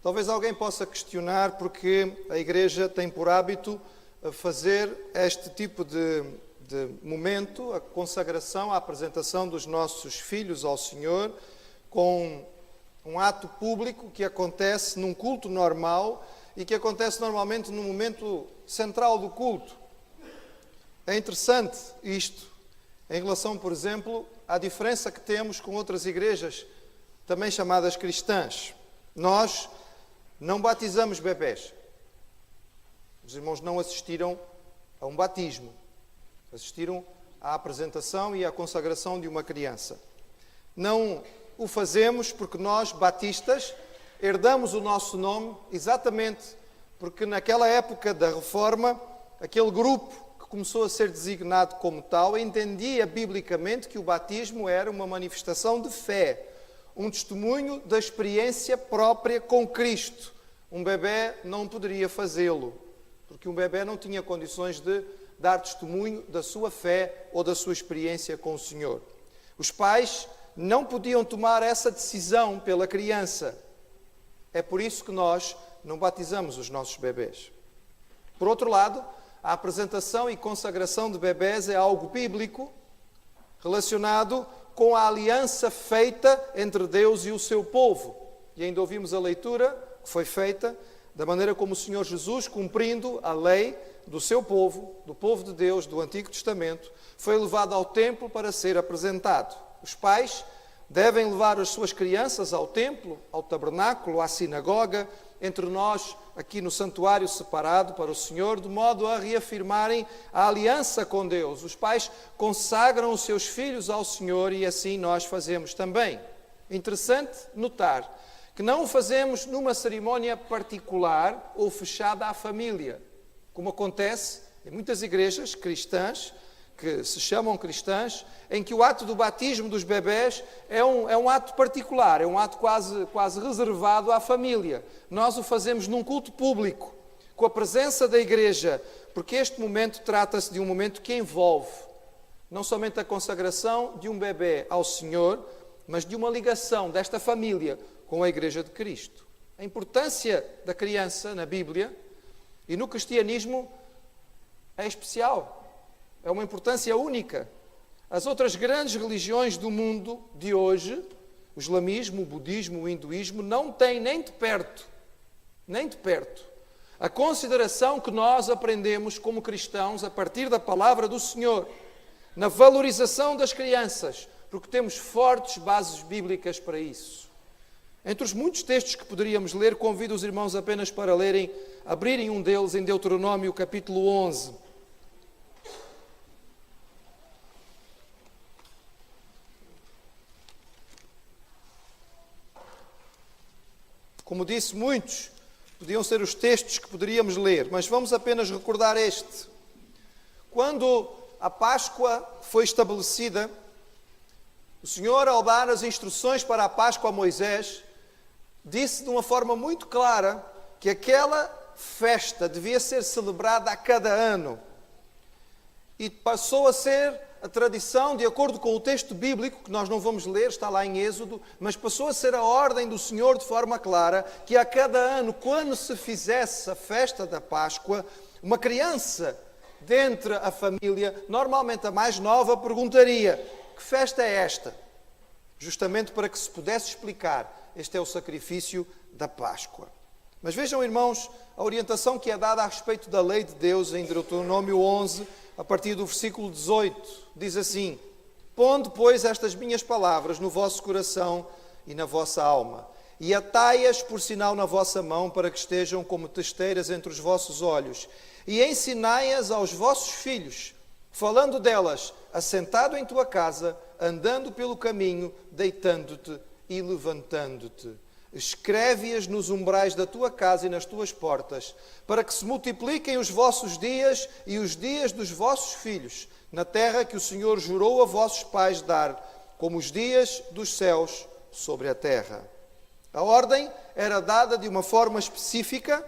Talvez alguém possa questionar porque a Igreja tem por hábito fazer este tipo de momento, a consagração, a apresentação dos nossos filhos ao Senhor, com um ato público que acontece num culto normal e que acontece normalmente no momento central do culto. É interessante isto, em relação, por exemplo, à diferença que temos com outras igrejas, também chamadas cristãs. Nós não batizamos bebés. Os irmãos não assistiram a um batismo. Assistiram à apresentação e à consagração de uma criança. Não o fazemos porque nós, batistas, herdamos o nosso nome exatamente porque naquela época da Reforma, aquele grupo que começou a ser designado como tal entendia biblicamente que o batismo era uma manifestação de fé, um testemunho da experiência própria com Cristo. Um bebé não poderia fazê-lo, porque um bebé não tinha condições de dar testemunho da sua fé ou da sua experiência com o Senhor. Os pais não podiam tomar essa decisão pela criança. É por isso que nós não batizamos os nossos bebés. Por outro lado, a apresentação e consagração de bebés é algo bíblico, relacionado com a aliança feita entre Deus e o seu povo. E ainda ouvimos a leitura que foi feita da maneira como o Senhor Jesus, cumprindo a lei do seu povo, do povo de Deus, do Antigo Testamento, foi levado ao templo para ser apresentado. Os pais devem levar as suas crianças ao templo, ao tabernáculo, à sinagoga, entre nós, aqui no santuário separado para o Senhor, de modo a reafirmarem a aliança com Deus. Os pais consagram os seus filhos ao Senhor e assim nós fazemos também. Interessante notar que não o fazemos numa cerimónia particular ou fechada à família, como acontece em muitas igrejas cristãs, que se chamam cristãs, em que o ato do batismo dos bebés é um ato particular, é um ato quase reservado à família. Nós o fazemos num culto público, com a presença da igreja, porque este momento trata-se de um momento que envolve não somente a consagração de um bebé ao Senhor, mas de uma ligação desta família com a Igreja de Cristo. A importância da criança na Bíblia e no cristianismo é especial. É uma importância única. As outras grandes religiões do mundo de hoje, o islamismo, o budismo, o hinduísmo, não têm nem de perto, a consideração que nós aprendemos como cristãos a partir da palavra do Senhor, na valorização das crianças, porque temos fortes bases bíblicas para isso. Entre os muitos textos que poderíamos ler, convido os irmãos apenas para abrirem um deles em Deuteronômio capítulo 11. Como disse, muitos podiam ser os textos que poderíamos ler, mas vamos apenas recordar este. Quando a Páscoa foi estabelecida, o Senhor, ao dar as instruções para a Páscoa a Moisés, disse de uma forma muito clara que aquela festa devia ser celebrada a cada ano. E passou a ser a tradição, de acordo com o texto bíblico, que nós não vamos ler, está lá em Êxodo, mas passou a ser a ordem do Senhor de forma clara, que a cada ano, quando se fizesse a festa da Páscoa, uma criança dentre a família, normalmente a mais nova, perguntaria: que festa é esta? Justamente para que se pudesse explicar, este é o sacrifício da Páscoa. Mas vejam, irmãos, a orientação que é dada a respeito da lei de Deus em Deuteronômio 11, a partir do versículo 18, diz assim: Ponde, pois, estas minhas palavras no vosso coração e na vossa alma, e atai-as por sinal na vossa mão, para que estejam como testeiras entre os vossos olhos, e ensinai-as aos vossos filhos, falando delas, assentado em tua casa, andando pelo caminho, deitando-te e levantando-te. Escreve-as nos umbrais da tua casa e nas tuas portas, para que se multipliquem os vossos dias e os dias dos vossos filhos, na terra que o Senhor jurou a vossos pais dar, como os dias dos céus sobre a terra. A ordem era dada de uma forma específica,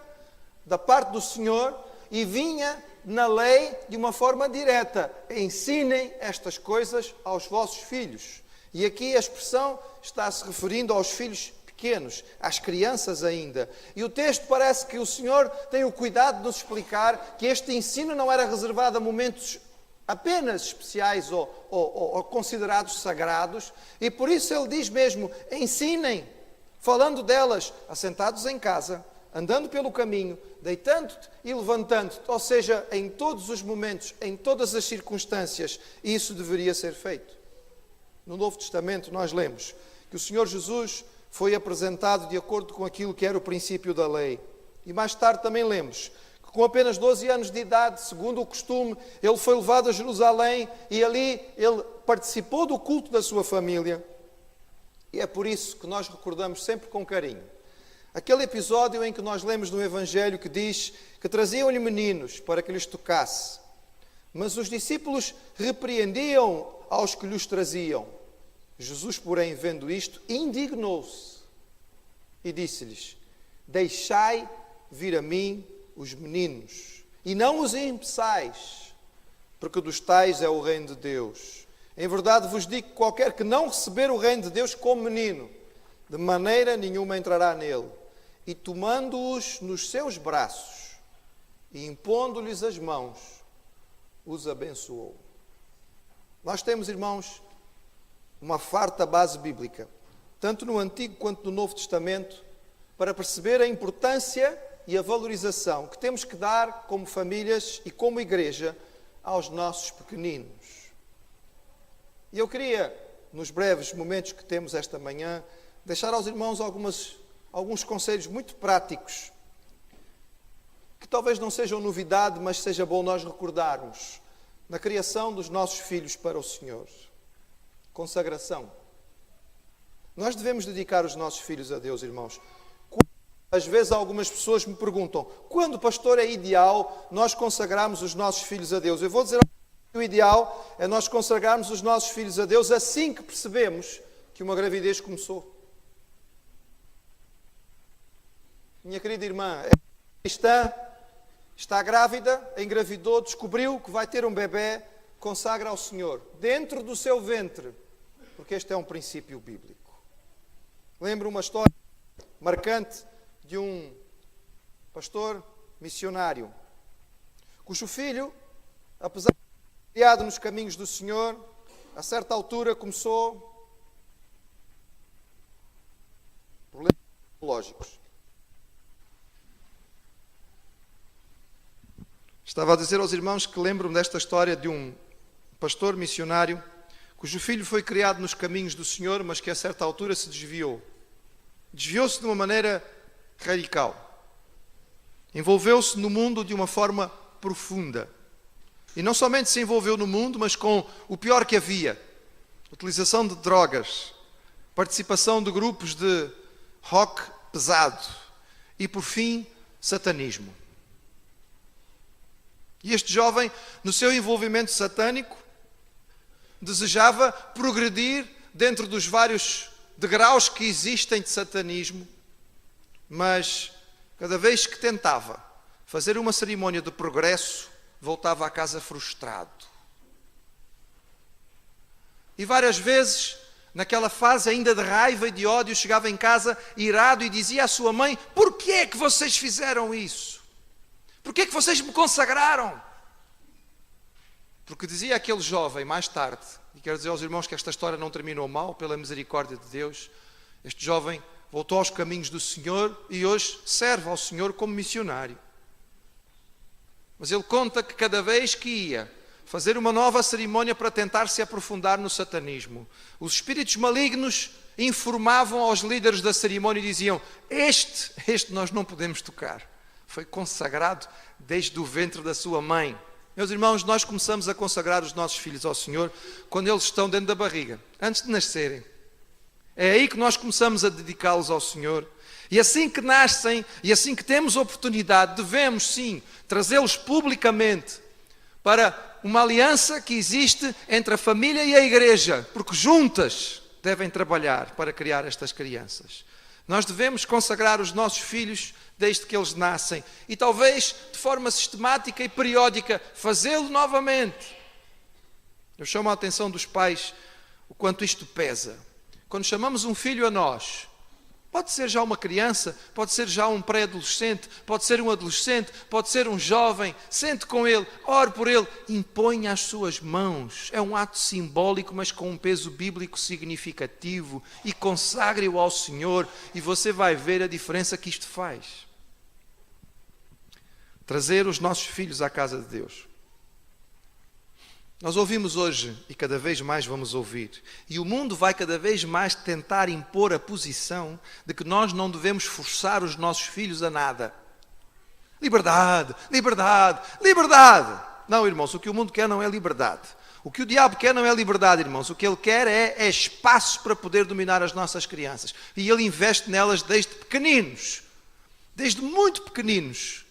da parte do Senhor, e vinha na lei de uma forma direta: ensinem estas coisas aos vossos filhos. E aqui a expressão está se referindo aos filhos pequenos, às crianças ainda. E o texto parece que o Senhor tem o cuidado de nos explicar que este ensino não era reservado a momentos apenas especiais ou considerados sagrados, e por isso ele diz mesmo, ensinem, falando delas, assentados em casa, andando pelo caminho, deitando-te e levantando-te, ou seja, em todos os momentos, em todas as circunstâncias, isso deveria ser feito. No Novo Testamento nós lemos que o Senhor Jesus foi apresentado de acordo com aquilo que era o princípio da lei. E mais tarde também lemos que com apenas 12 anos de idade, segundo o costume, ele foi levado a Jerusalém e ali ele participou do culto da sua família. E é por isso que nós recordamos sempre com carinho aquele episódio em que nós lemos no Evangelho que diz que traziam-lhe meninos para que lhes tocasse. Mas os discípulos repreendiam aos que lhes traziam. Jesus, porém, vendo isto, indignou-se e disse-lhes, deixai vir a mim os meninos, e não os impeçais, porque dos tais é o reino de Deus. Em verdade vos digo que qualquer que não receber o reino de Deus como menino, de maneira nenhuma entrará nele. E tomando-os nos seus braços, e impondo-lhes as mãos, os abençoou. Nós temos, irmãos, uma farta base bíblica, tanto no Antigo quanto no Novo Testamento, para perceber a importância e a valorização que temos que dar como famílias e como igreja aos nossos pequeninos. E eu queria, nos breves momentos que temos esta manhã, deixar aos irmãos alguns conselhos muito práticos, que talvez não sejam novidade, mas seja bom nós recordarmos na criação dos nossos filhos para o Senhor. Consagração. Nós devemos dedicar os nossos filhos a Deus, irmãos. Às vezes algumas pessoas me perguntam, quando, pastor, é ideal nós consagrarmos os nossos filhos a Deus? Eu vou dizer que o ideal é nós consagrarmos os nossos filhos a Deus assim que percebemos que uma gravidez começou. Minha querida irmã, é cristã, está grávida, engravidou, descobriu que vai ter um bebê, consagra ao Senhor, dentro do seu ventre, porque este é um princípio bíblico. Lembro uma história marcante de um pastor missionário, cujo filho, apesar de ser criado nos caminhos do Senhor, a certa altura começou problemas psicológicos. Estava a dizer aos irmãos que lembro-me desta história de um pastor missionário cujo filho foi criado nos caminhos do Senhor, mas que a certa altura se desviou. Desviou-se de uma maneira radical. Envolveu-se no mundo de uma forma profunda. E não somente se envolveu no mundo, mas com o pior que havia. Utilização de drogas, participação de grupos de rock pesado e, por fim, satanismo. E este jovem, no seu envolvimento satânico, desejava progredir dentro dos vários degraus que existem de satanismo, mas cada vez que tentava fazer uma cerimónia de progresso, voltava à casa frustrado. E várias vezes, naquela fase ainda de raiva e de ódio, chegava em casa irado e dizia à sua mãe, por que é que vocês fizeram isso? Por que é que vocês me consagraram? Porque dizia aquele jovem mais tarde, e quero dizer aos irmãos que esta história não terminou mal, pela misericórdia de Deus, este jovem voltou aos caminhos do Senhor e hoje serve ao Senhor como missionário. Mas ele conta que cada vez que ia fazer uma nova cerimónia para tentar se aprofundar no satanismo, os espíritos malignos informavam aos líderes da cerimónia e diziam, este nós não podemos tocar. Foi consagrado desde o ventre da sua mãe. Meus irmãos, nós começamos a consagrar os nossos filhos ao Senhor quando eles estão dentro da barriga, antes de nascerem. É aí que nós começamos a dedicá-los ao Senhor. E assim que nascem, e assim que temos oportunidade, devemos sim trazê-los publicamente para uma aliança que existe entre a família e a igreja, porque juntas devem trabalhar para criar estas crianças. Nós devemos consagrar os nossos filhos desde que eles nascem e talvez de forma sistemática e periódica fazê-lo novamente. Eu chamo a atenção dos pais o quanto isto pesa. Quando chamamos um filho a nós Pode ser já uma criança, pode ser já um pré-adolescente, pode ser um adolescente, pode ser um jovem. Sente com ele, ore por ele, imponha as suas mãos. É um ato simbólico, mas com um peso bíblico significativo. E consagre-o ao Senhor e você vai ver a diferença que isto faz. Trazer os nossos filhos à casa de Deus. Nós ouvimos hoje e cada vez mais vamos ouvir. E o mundo vai cada vez mais tentar impor a posição de que nós não devemos forçar os nossos filhos a nada. Liberdade, liberdade, liberdade. Não, irmãos, o que o mundo quer não é liberdade. O que o diabo quer não é liberdade, irmãos. O que ele quer é espaço para poder dominar as nossas crianças. E ele investe nelas desde pequeninos. Desde muito pequeninos.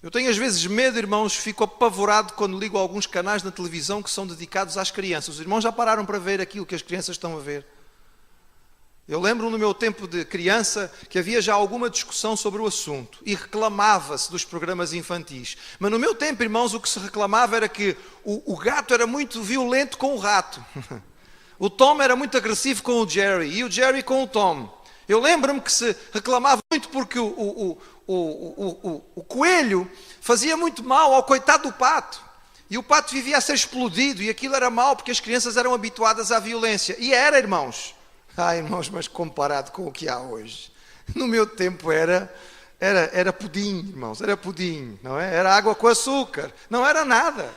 Eu tenho às vezes medo, irmãos, fico apavorado quando ligo alguns canais na televisão que são dedicados às crianças. Os irmãos já pararam para ver aquilo que as crianças estão a ver. Eu lembro no meu tempo de criança que havia já alguma discussão sobre o assunto e reclamava-se dos programas infantis. Mas no meu tempo, irmãos, o que se reclamava era que o gato era muito violento com o rato. O Tom era muito agressivo com o Jerry e o Jerry com o Tom. Eu lembro-me que se reclamava muito porque o coelho fazia muito mal ao coitado do pato. E o pato vivia a ser explodido e aquilo era mau porque as crianças eram habituadas à violência. E era, irmãos. Irmãos, mas comparado com o que há hoje. No meu tempo era pudim, irmãos. Era pudim, não é? Era água com açúcar. Não era nada.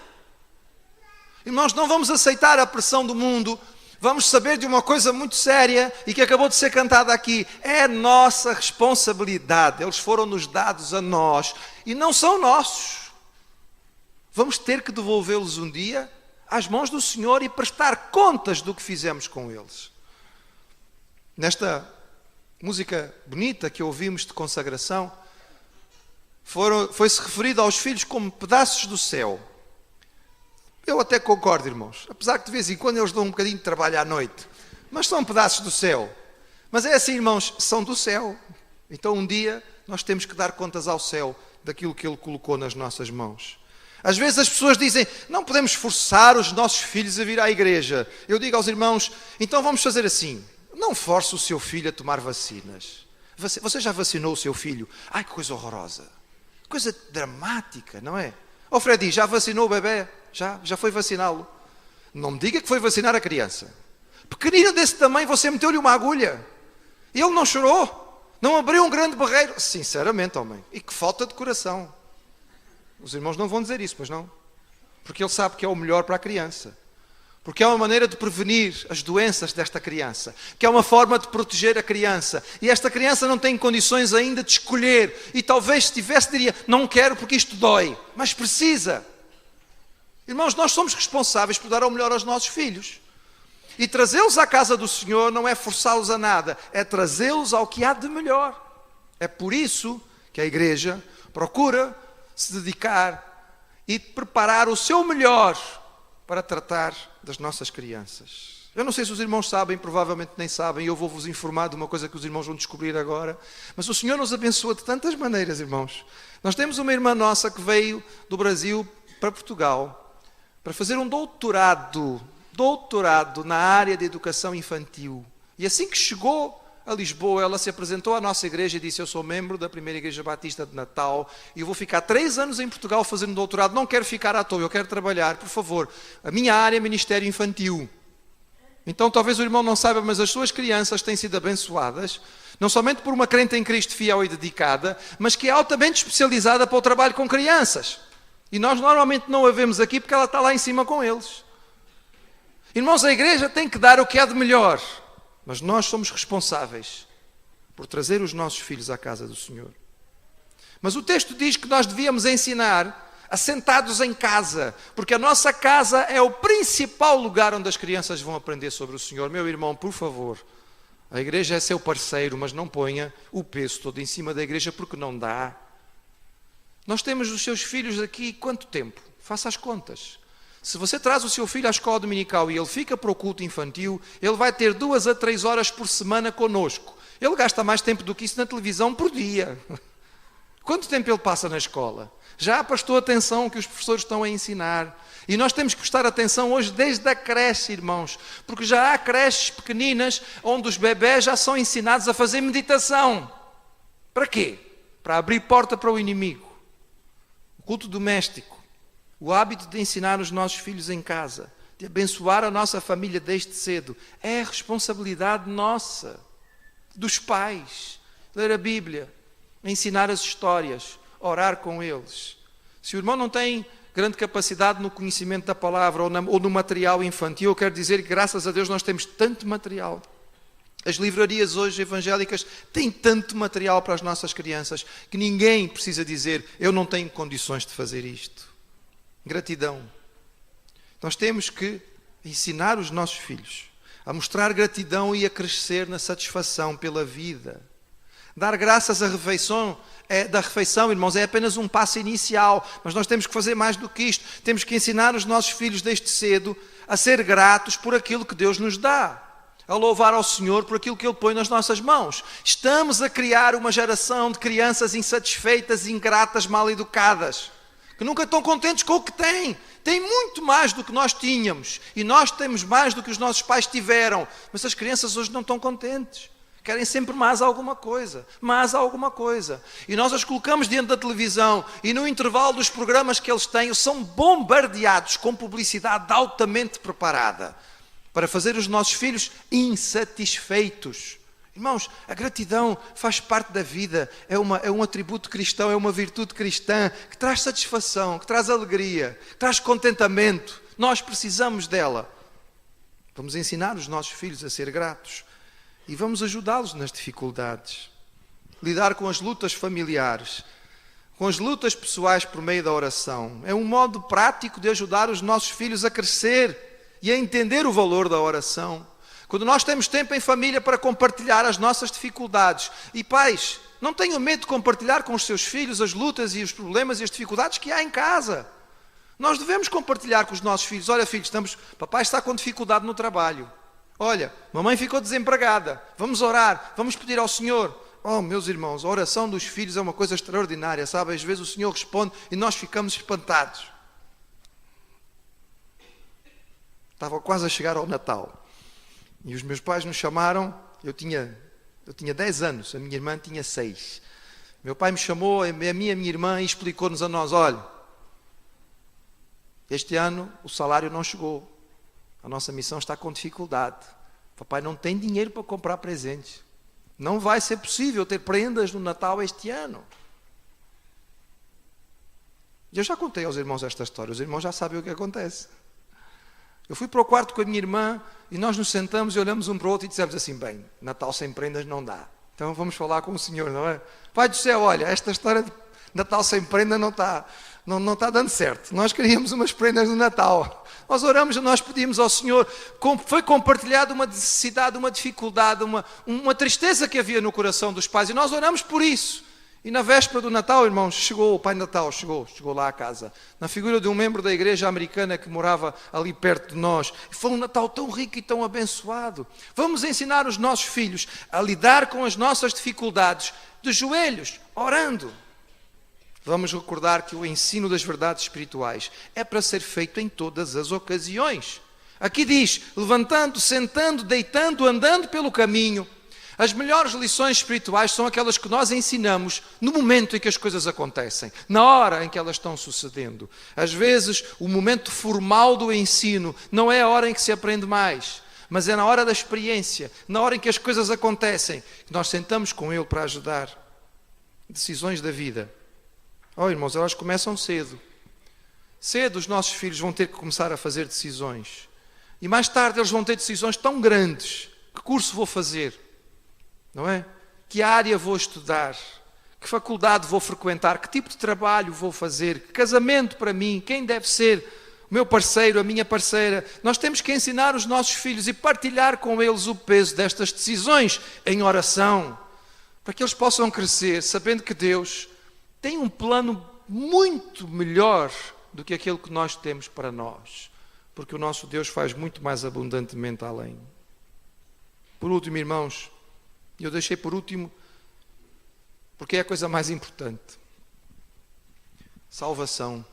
Irmãos, não vamos aceitar a pressão do mundo. Vamos saber de uma coisa muito séria e que acabou de ser cantada aqui. É nossa responsabilidade. Eles foram-nos dados a nós e não são nossos. Vamos ter que devolvê-los um dia às mãos do Senhor e prestar contas do que fizemos com eles. Nesta música bonita que ouvimos de consagração, foi-se referido aos filhos como pedaços do céu. Eu até concordo, irmãos, apesar que de vez em quando eles dão um bocadinho de trabalho à noite, mas são pedaços do céu. Mas é assim, irmãos, são do céu. Então um dia nós temos que dar contas ao céu daquilo que Ele colocou nas nossas mãos. Às vezes as pessoas dizem, não podemos forçar os nossos filhos a vir à igreja. Eu digo aos irmãos, então vamos fazer assim, não force o seu filho a tomar vacinas. Você já vacinou o seu filho? Ai, que coisa horrorosa, coisa dramática, não é? Ó Freddy, já vacinou o bebê? Já foi vaciná-lo? Não me diga que foi vacinar a criança. Pequenino desse tamanho, você meteu-lhe uma agulha. E ele não chorou. Não abriu um grande barreiro. Sinceramente, homem. E que falta de coração. Os irmãos não vão dizer isso, pois não? Porque ele sabe que é o melhor para a criança. Porque é uma maneira de prevenir as doenças desta criança. Que é uma forma de proteger a criança. E esta criança não tem condições ainda de escolher. E talvez se tivesse, diria, não quero porque isto dói. Mas precisa. Irmãos, nós somos responsáveis por dar o melhor aos nossos filhos. E trazê-los à casa do Senhor não é forçá-los a nada. É trazê-los ao que há de melhor. É por isso que a igreja procura se dedicar e preparar o seu melhor para tratar das nossas crianças. Eu não sei se os irmãos sabem, provavelmente nem sabem, e eu vou-vos informar de uma coisa que os irmãos vão descobrir agora, mas o Senhor nos abençoa de tantas maneiras, irmãos. Nós temos uma irmã nossa que veio do Brasil para Portugal para fazer um doutorado na área de educação infantil. E assim que chegou a Lisboa, ela se apresentou à nossa igreja e disse, eu sou membro da primeira igreja batista de Natal e eu vou ficar 3 anos em Portugal fazendo doutorado, não quero ficar à toa, eu quero trabalhar, por favor. A minha área é Ministério Infantil. Então talvez o irmão não saiba, mas as suas crianças têm sido abençoadas, não somente por uma crente em Cristo fiel e dedicada, mas que é altamente especializada para o trabalho com crianças. E nós normalmente não a vemos aqui porque ela está lá em cima com eles. Irmãos, a igreja tem que dar o que há de melhor. Mas nós somos responsáveis por trazer os nossos filhos à casa do Senhor. Mas o texto diz que nós devíamos ensinar assentados em casa, porque a nossa casa é o principal lugar onde as crianças vão aprender sobre o Senhor. Meu irmão, por favor, a igreja é seu parceiro, mas não ponha o peso todo em cima da igreja, porque não dá. Nós temos os seus filhos aqui quanto tempo? Faça as contas. Se você traz o seu filho à escola dominical e ele fica para o culto infantil, ele vai ter 2 a 3 horas por semana conosco. Ele gasta mais tempo do que isso na televisão por dia. Quanto tempo ele passa na escola? Já prestou atenção ao que os professores estão a ensinar? E nós temos que prestar atenção hoje desde a creche, irmãos, porque já há creches pequeninas onde os bebés já são ensinados a fazer meditação. Para quê? Para abrir porta para o inimigo. O culto doméstico, o hábito de ensinar os nossos filhos em casa, de abençoar a nossa família desde cedo, é responsabilidade nossa, dos pais. Ler a Bíblia, ensinar as histórias, orar com eles. Se o irmão não tem grande capacidade no conhecimento da palavra ou no material infantil, eu quero dizer que graças a Deus nós temos tanto material. As livrarias hoje evangélicas têm tanto material para as nossas crianças que ninguém precisa dizer, eu não tenho condições de fazer isto. Gratidão. Nós temos que ensinar os nossos filhos a mostrar gratidão e a crescer na satisfação pela vida. Dar graças à refeição, irmãos, é apenas um passo inicial, mas nós temos que fazer mais do que isto. Temos que ensinar os nossos filhos desde cedo a ser gratos por aquilo que Deus nos dá, a louvar ao Senhor por aquilo que Ele põe nas nossas mãos. Estamos a criar uma geração de crianças insatisfeitas, ingratas, mal educadas, que nunca estão contentes com o que têm. Têm muito mais do que nós tínhamos, e nós temos mais do que os nossos pais tiveram, mas as crianças hoje não estão contentes. Querem sempre mais alguma coisa, mais alguma coisa. E nós as colocamos diante da televisão e no intervalo dos programas que eles têm, são bombardeados com publicidade altamente preparada para fazer os nossos filhos insatisfeitos. Irmãos, a gratidão faz parte da vida, é um atributo cristão, é uma virtude cristã que traz satisfação, que traz alegria, que traz contentamento. Nós precisamos dela. Vamos ensinar os nossos filhos a ser gratos. E vamos ajudá-los nas dificuldades. Lidar com as lutas familiares, com as lutas pessoais por meio da oração. É um modo prático de ajudar os nossos filhos a crescer e a entender o valor da oração. Quando nós temos tempo em família para compartilhar as nossas dificuldades. E pais, não tenham medo de compartilhar com os seus filhos as lutas e os problemas e as dificuldades que há em casa. Nós devemos compartilhar com os nossos filhos. Olha, filhos, papai está com dificuldade no trabalho. Olha, mamãe ficou desempregada, vamos orar, vamos pedir ao Senhor. Oh, meus irmãos, a oração dos filhos é uma coisa extraordinária, sabe? Às vezes o Senhor responde e nós ficamos espantados. Estava quase a chegar ao Natal e os meus pais nos chamaram, eu tinha 10 anos, a minha irmã tinha 6. Meu pai me chamou, a minha irmã, e explicou-nos a nós, olha, este ano o salário não chegou. A nossa missão está com dificuldade. Papai não tem dinheiro para comprar presentes. Não vai ser possível ter prendas no Natal este ano. Eu já contei aos irmãos esta história. Os irmãos já sabem o que acontece. Eu fui para o quarto com a minha irmã e nós nos sentamos e olhamos um para o outro e dissemos assim, bem, Natal sem prendas não dá. Então vamos falar com o Senhor, não é? Pai do céu, olha, esta história de Natal sem prenda não está dando certo. Nós queríamos umas prendas no Natal. Nós oramos, nós pedimos ao Senhor, foi compartilhada uma necessidade, uma dificuldade, uma tristeza que havia no coração dos pais, e nós oramos por isso. E na véspera do Natal, irmãos, chegou o Pai Natal, chegou lá à casa, na figura de um membro da igreja americana que morava ali perto de nós. E foi um Natal tão rico e tão abençoado. Vamos ensinar os nossos filhos a lidar com as nossas dificuldades, de joelhos, orando. Vamos recordar que o ensino das verdades espirituais é para ser feito em todas as ocasiões. Aqui diz, levantando, sentando, deitando, andando pelo caminho. As melhores lições espirituais são aquelas que nós ensinamos no momento em que as coisas acontecem, na hora em que elas estão sucedendo. Às vezes, o momento formal do ensino não é a hora em que se aprende mais, mas é na hora da experiência, na hora em que as coisas acontecem, que nós sentamos com Ele para ajudar. Decisões da vida. Oh, irmãos, elas começam cedo. Cedo os nossos filhos vão ter que começar a fazer decisões. E mais tarde eles vão ter decisões tão grandes. Que curso vou fazer? Não é? Que área vou estudar? Que faculdade vou frequentar? Que tipo de trabalho vou fazer? Que casamento para mim? Quem deve ser o meu parceiro, a minha parceira? Nós temos que ensinar os nossos filhos e partilhar com eles o peso destas decisões em oração. Para que eles possam crescer sabendo que Deus tem um plano muito melhor do que aquele que nós temos para nós, porque o nosso Deus faz muito mais abundantemente além. Por último, irmãos, eu deixei por último, porque é a coisa mais importante. salvação.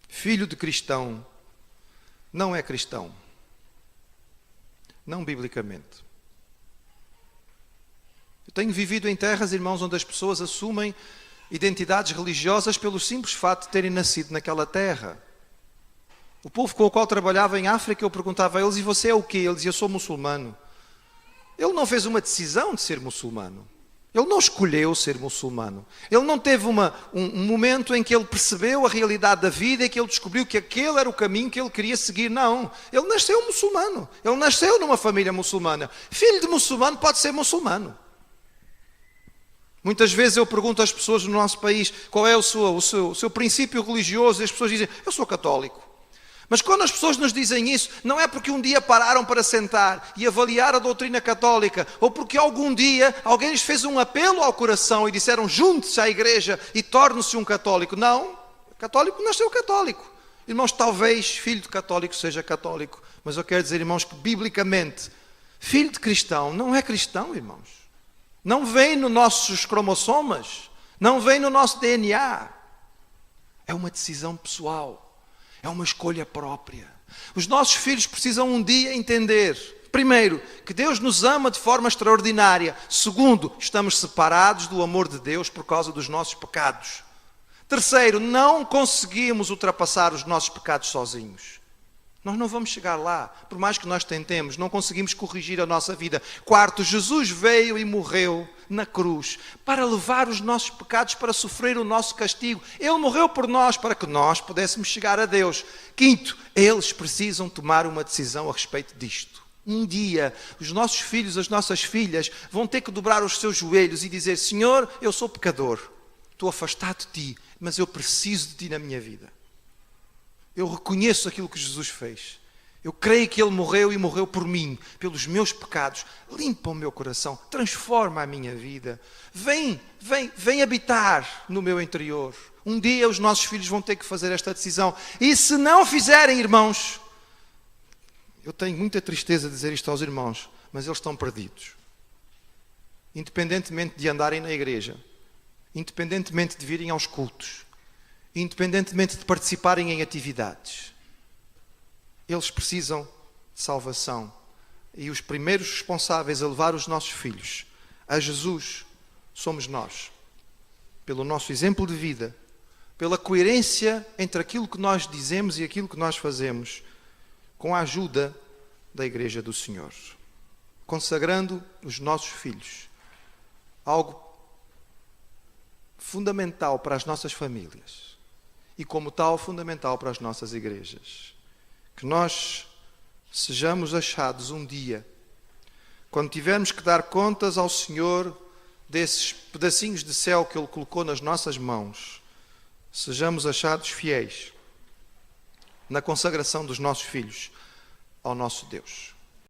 Filho de cristão não é cristão. Não biblicamente. Eu tenho vivido em terras, irmãos, onde as pessoas assumem identidades religiosas pelo simples fato de terem nascido naquela terra. O povo com o qual trabalhava em África, eu perguntava a eles: e você é o quê? Ele dizia: eu sou muçulmano. Ele não fez uma decisão de ser muçulmano. Ele não escolheu ser muçulmano. Ele não teve um momento em que ele percebeu a realidade da vida e que ele descobriu que aquele era o caminho que ele queria seguir. Não. Ele nasceu muçulmano. Ele nasceu numa família muçulmana. Filho de muçulmano pode ser muçulmano. Muitas vezes eu pergunto às pessoas no nosso país qual é o seu princípio religioso, e as pessoas dizem: eu sou católico. Mas quando as pessoas nos dizem isso, não é porque um dia pararam para sentar e avaliar a doutrina católica, ou porque algum dia alguém lhes fez um apelo ao coração e disseram: junte-se à igreja e torne-se um católico. Não, o católico nasceu católico. Irmãos, talvez filho de católico seja católico, mas eu quero dizer, irmãos, que biblicamente, filho de cristão não é cristão, irmãos. Não vem nos nossos cromossomas, não vem no nosso DNA. É uma decisão pessoal. É uma escolha própria. Os nossos filhos precisam um dia entender, primeiro, que Deus nos ama de forma extraordinária. Segundo, estamos separados do amor de Deus por causa dos nossos pecados. Terceiro, não conseguimos ultrapassar os nossos pecados sozinhos. Nós não vamos chegar lá, por mais que nós tentemos, não conseguimos corrigir a nossa vida. Quarto, Jesus veio e morreu na cruz para levar os nossos pecados, para sofrer o nosso castigo. Ele morreu por nós para que nós pudéssemos chegar a Deus. Quinto, eles precisam tomar uma decisão a respeito disto. Um dia, os nossos filhos, as nossas filhas vão ter que dobrar os seus joelhos e dizer: Senhor, eu sou pecador, estou afastado de Ti, mas eu preciso de Ti na minha vida. Eu reconheço aquilo que Jesus fez. Eu creio que Ele morreu e morreu por mim, pelos meus pecados. Limpa o meu coração, transforma a minha vida. Vem habitar no meu interior. Um dia os nossos filhos vão ter que fazer esta decisão. E se não fizerem, irmãos, eu tenho muita tristeza de dizer isto aos irmãos, mas eles estão perdidos. Independentemente de andarem na igreja, independentemente de virem aos cultos, independentemente de participarem em atividades, eles precisam de salvação. E os primeiros responsáveis a levar os nossos filhos a Jesus somos nós. Pelo nosso exemplo de vida, pela coerência entre aquilo que nós dizemos e aquilo que nós fazemos, com a ajuda da Igreja do Senhor. Consagrando os nossos filhos. Algo fundamental para as nossas famílias. E como tal, fundamental para as nossas igrejas. Que nós sejamos achados um dia, quando tivermos que dar contas ao Senhor desses pedacinhos de céu que Ele colocou nas nossas mãos, sejamos achados fiéis na consagração dos nossos filhos ao nosso Deus.